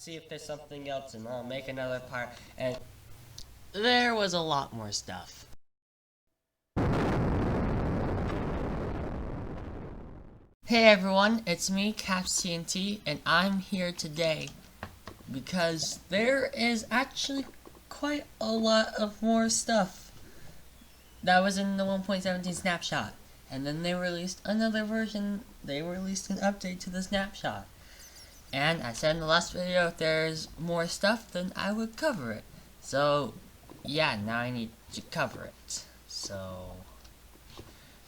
see if there's something else, and I'll make another part. And there was a lot more stuff. Hey everyone, it's me, Caps TNT, and I'm here today because there is actually quite a lot of more stuff that was in the 1.17 snapshot. And then they released another version, they released an update to the snapshot. And I said in the last video, if there's more stuff, then I would cover it. So, yeah, now I need to cover it. So,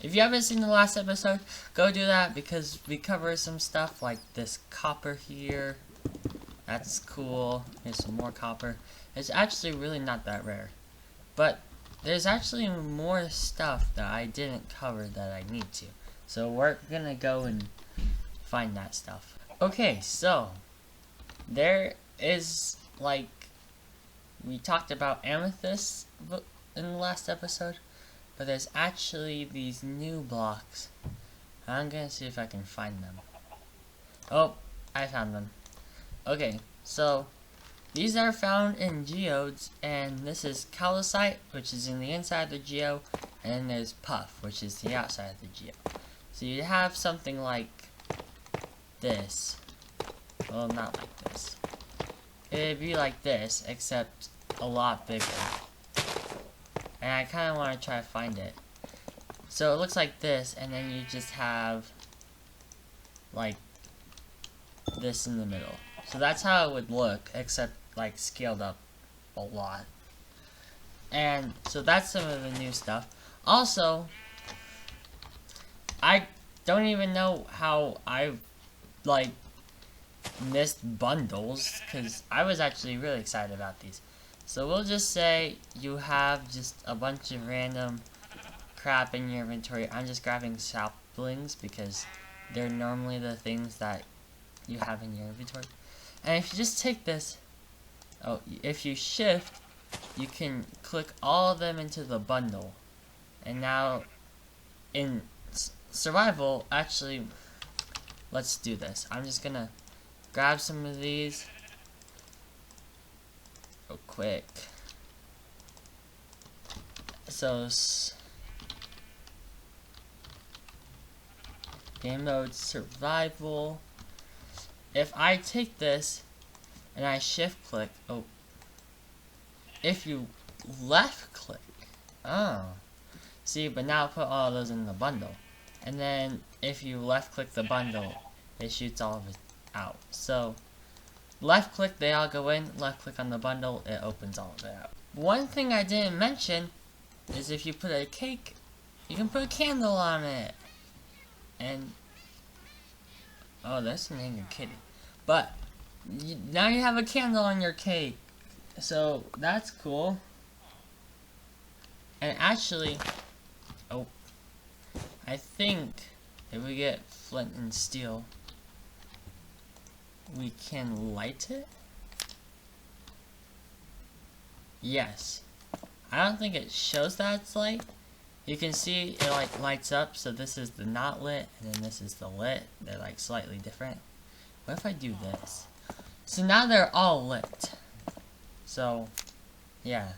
if you haven't seen the last episode, go do that because we cover some stuff like this copper here. That's cool. Here's some more copper. It's actually really not that rare. But there's actually more stuff that I didn't cover that I need to. So we're gonna go and find that stuff. Okay, so there is, like, we talked about amethyst in the last episode, but there's actually these new blocks. I'm gonna see if I can find them. Oh, I found them. Okay, so these are found in geodes, and this is calcite, which is in the inside of the geo, and then there's puff, which is the outside of the geo. So you have something like this. Well, not like this. It'd be like this, except a lot bigger. And I kind of want to try to find it. So it looks like this, and then you just have like this in the middle. So that's how it would look, except like scaled up a lot. And so that's some of the new stuff. Also, I don't even know how I like missed bundles, because I was actually really excited about these. So we'll just say you have just a bunch of random crap in your inventory. I'm just grabbing saplings because they're normally the things that you have in your inventory. And if you just take this, if you shift, you can click all of them into the bundle. And now in survival, actually, let's do this. I'm just gonna grab some of these real quick. So game mode survival. If I take this and I shift click, if you left click, see, but now put all those in the bundle. And then if you left click the bundle, it shoots all of it out. So left click, they all go in, left click on the bundle, it opens all of it out. One thing I didn't mention is if you put a cake, you can put a candle on it. And oh, that's an angry kitty. But now you have a candle on your cake. So that's cool. And actually, I think if we get flint and steel, we can light it? Yes. I don't think it shows that it's light. You can see it like lights up, so this is the not lit, and then this is the lit. They're like slightly different. What if I do this? So now they're all lit. So, yeah.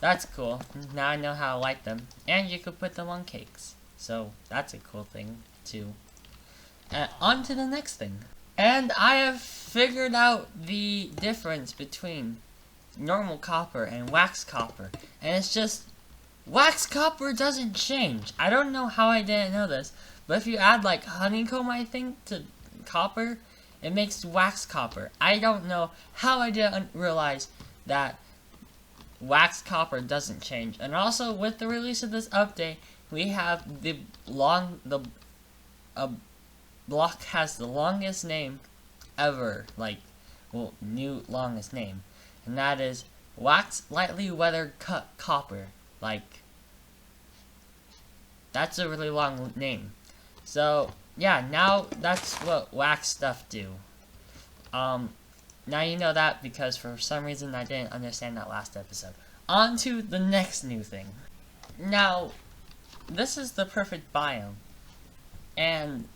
That's cool. Now I know how to light them. And you could put them on cakes. So, that's a cool thing, too. On to the next thing. And I have figured out the difference between normal copper and wax copper. And it's just, wax copper doesn't change. I don't know how I didn't know this, but if you add like honeycomb, I think, to copper, it makes wax copper. I don't know how I didn't realize that wax copper doesn't change. And also with the release of this update, we have the block has the longest name ever, like, well, new longest name, and that is wax lightly weathered cut copper. Like, that's a really long name. So yeah, now that's what wax stuff do. Now you know that because for some reason I didn't understand that last episode. On to the next new thing. Now, this is the perfect biome, and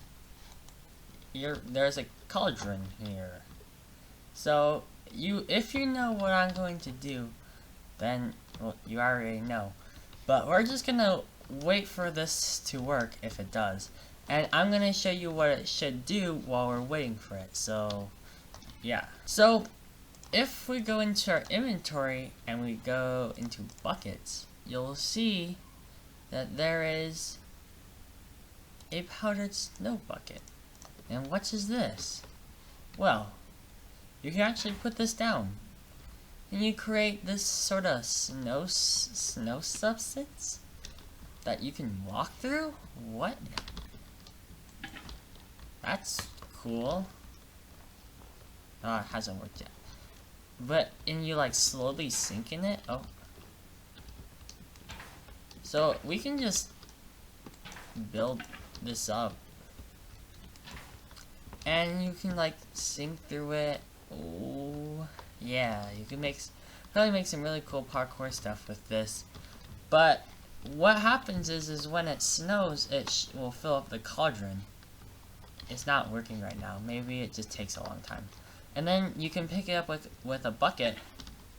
there's a cauldron here, So if you know what I'm going to do, then, well, you already know. But we're just gonna wait for this to work if it does. And I'm gonna show you what it should do while we're waiting for it. So, yeah. So, if we go into our inventory and we go into buckets, you'll see that there is a powdered snow bucket. And what is this? Well, you can actually put this down. And you create this sort of snow substance that you can walk through? What? That's cool. Oh, it hasn't worked yet. But, and you like slowly sink in it? Oh. So, we can just build this up. And you can like sink through it. Oh, yeah, you can probably make some really cool parkour stuff with this. But what happens is when it snows, it will fill up the cauldron. It's not working right now. Maybe it just takes a long time. And then you can pick it up with a bucket.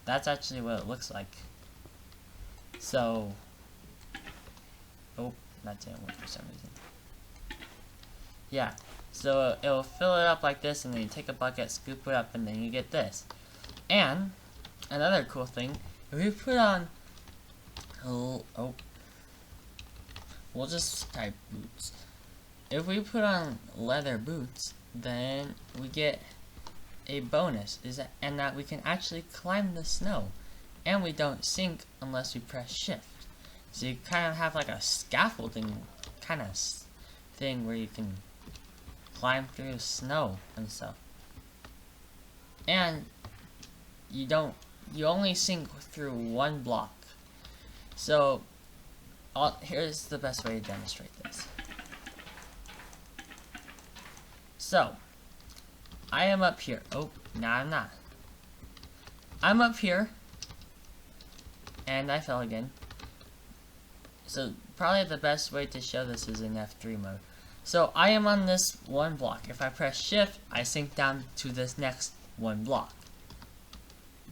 That's actually what it looks like. So, oh, that didn't work for some reason. Yeah, so it'll fill it up like this, and then you take a bucket, scoop it up, and then you get this. And another cool thing, if we put on, we'll just type boots. If we put on leather boots, then we get a bonus, and that we can actually climb the snow, and we don't sink unless we press shift. So you kind of have like a scaffolding kind of thing where you can climb through the snow and stuff. And you only sink through one block. So here's the best way to demonstrate this. So I am up here. Oh, no, I'm not. I'm up here, and I fell again. So probably the best way to show this is in F3 mode. So I am on this one block. If I press shift, I sink down to this next one block.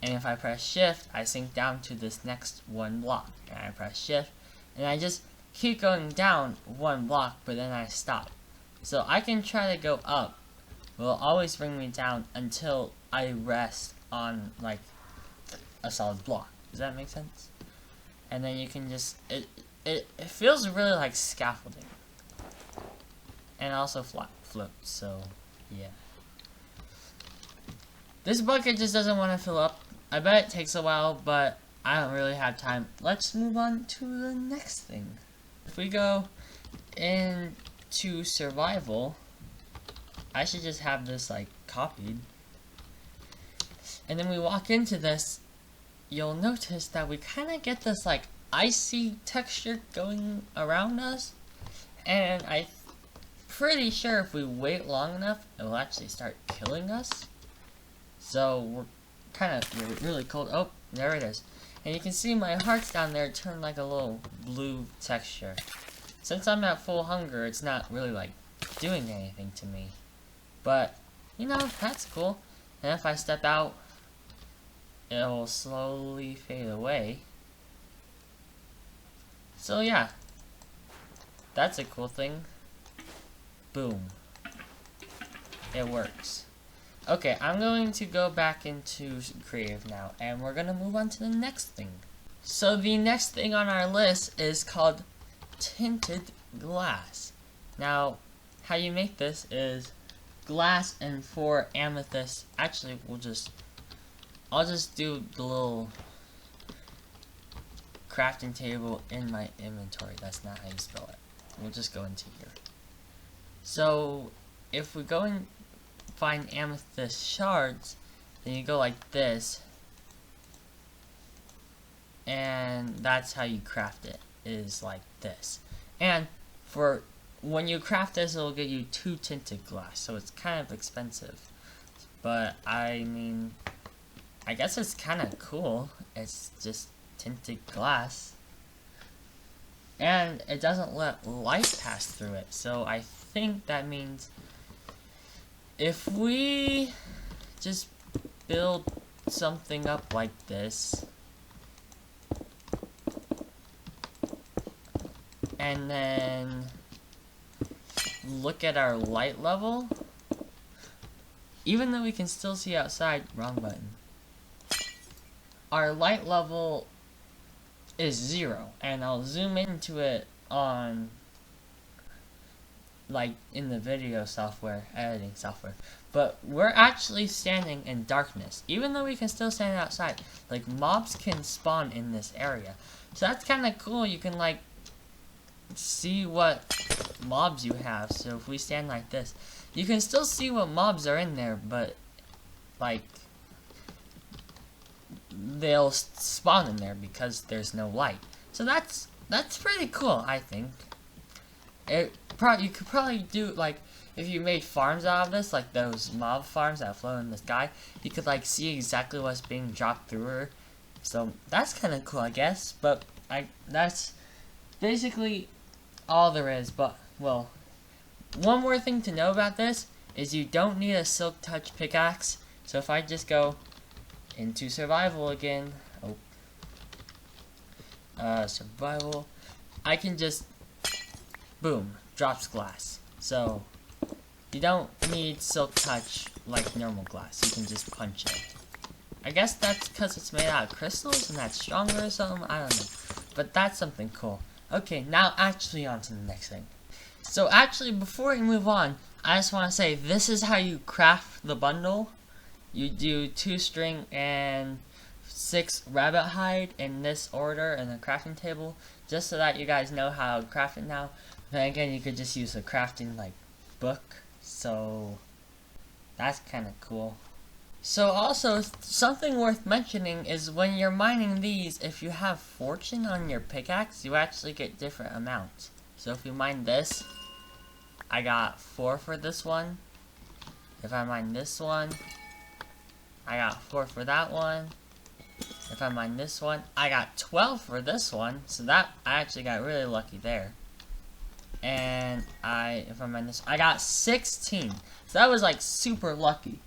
And if I press shift, I sink down to this next one block. And I press shift, and I just keep going down one block, but then I stop. So I can try to go up. It will always bring me down until I rest on like a solid block. Does that make sense? And then you can just, it feels really like scaffolding. And also float, so yeah. This bucket just doesn't want to fill up. I bet it takes a while, but I don't really have time. Let's move on to the next thing. If we go into survival, I should just have this like copied. And then we walk into this, you'll notice that we kind of get this like icy texture going around us. And I'm pretty sure if we wait long enough, it will actually start killing us. So we're kind of really cold. Oh, there it is. And you can see my hearts down there turn like a little blue texture. Since I'm at full hunger, it's not really like doing anything to me. But, you know, that's cool. And if I step out, it will slowly fade away. So yeah, that's a cool thing. Boom. It works. Okay, I'm going to go back into creative now, and we're gonna move on to the next thing. So the next thing on our list is called Tinted Glass. Now, how you make this is glass and 4 amethyst. Actually, I'll just do the little crafting table in my inventory. That's not how you spell it. We'll just go into here. So if we go and find amethyst shards, then you go like this, and that's how you craft it, is like this. And for when you craft this, it'll get you 2 tinted glass, so it's kind of expensive, but I mean, I guess it's kind of cool. It's just tinted glass, and it doesn't let light pass through it, so I think that means if we just build something up like this. And then look at our light level. Even though we can still see outside, wrong button. Our light level is 0, and I'll zoom into it on, like, in the video software, editing software. But we're actually standing in darkness, even though we can still stand outside. Like, mobs can spawn in this area, so that's kind of cool. You can, like, see what mobs you have. So if we stand like this, you can still see what mobs are in there, but like they'll spawn in there because there's no light. So that's pretty cool, I think. You could probably do, like, if you made farms out of this, like those mob farms that float in the sky, you could like see exactly what's being dropped through her. So that's kind of cool, I guess. But that's basically all there is. But well, one more thing to know about this is you don't need a silk touch pickaxe. So if I just go into survival again, survival, I can just, boom, drops glass. So you don't need silk touch like normal glass. You can just punch it. I guess that's because it's made out of crystals and that's stronger or something. I don't know. But that's something cool. Okay, now actually on to the next thing. So actually, before we move on, I just want to say this is how you craft the bundle. You do 2 string and 6 rabbit hide in this order in the crafting table, just so that you guys know how to craft it now. Then again, you could just use a crafting like book, so that's kind of cool. So also, something worth mentioning is when you're mining these, if you have fortune on your pickaxe, you actually get different amounts. So if you mine this, I got 4 for this one. If I mine this one, I got 4 for that one. If I mine this one, I got 12 for this one. So that, I actually got really lucky there. And if I mine this, I got 16. So that was like super lucky.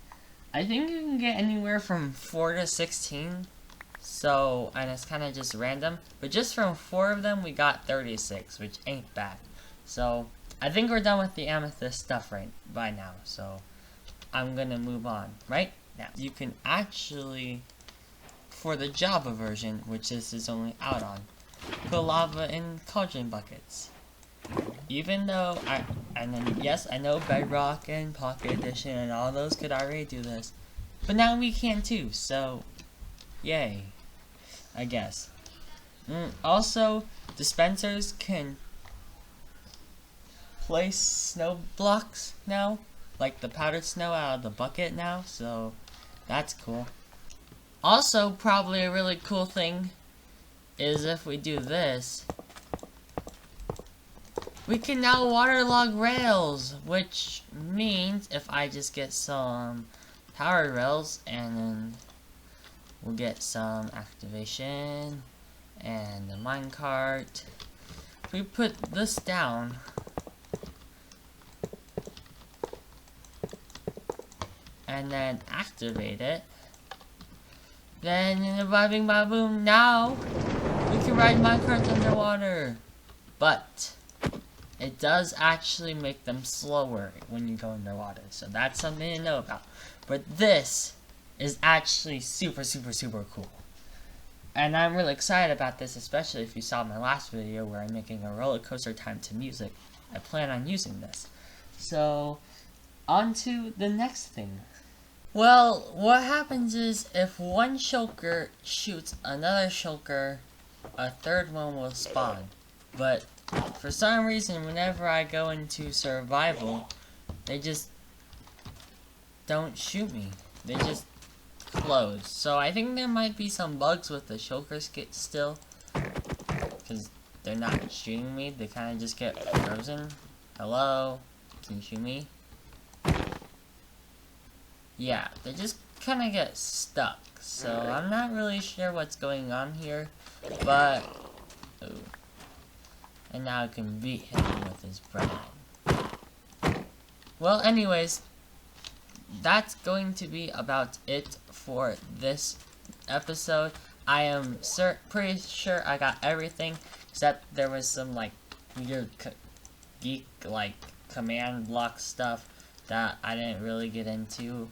I think you can get anywhere from 4 to 16. So, and it's kind of just random. But just from 4 of them, we got 36, which ain't bad. So, I think we're done with the amethyst stuff by now. So, I'm gonna move on right now. You can actually, for the Java version, which this is only out on, put lava in cauldron buckets. Even though yes, I know Bedrock and Pocket Edition and all those could already do this, but now we can too, so yay, I guess. Also, dispensers can place snow blocks now, like the powdered snow out of the bucket now, so that's cool. Also, probably a really cool thing is if we do this, we can now waterlog rails, which means if I just get some power rails and then we'll get some activation and the minecart. If we put this down, and then activate it, then in the bing ba boom, now we can ride minecarts underwater. But it does actually make them slower when you go underwater, so that's something to know about. But this is actually super cool. And I'm really excited about this, especially if you saw my last video where I'm making a roller coaster time to music. I plan on using this. So, on to the next thing. Well, what happens is if one shulker shoots another shulker, a third one will spawn. But for some reason, whenever I go into survival, they just don't shoot me. They just close. So I think there might be some bugs with the shulker skit still, because they're not shooting me. They kind of just get frozen. Hello? Can you shoot me? Yeah, they just kind of get stuck. So I'm not really sure what's going on here, but ooh. And now I can beat him with his brand. Well, anyways, that's going to be about it for this episode. I am pretty sure I got everything, except there was some like weird geek like command block stuff that I didn't really get into.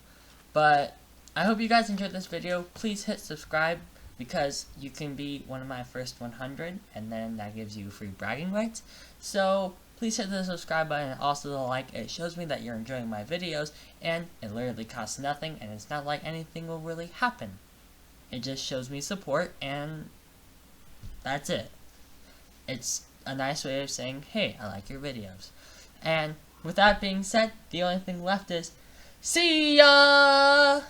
But I hope you guys enjoyed this video. Please hit subscribe because you can be one of my first 100, and then that gives you free bragging rights. So please hit the subscribe button and also the like. It shows me that you're enjoying my videos, and it literally costs nothing, and it's not like anything will really happen. It just shows me support, and that's it. It's a nice way of saying, hey, I like your videos. And with that being said, the only thing left is, see ya!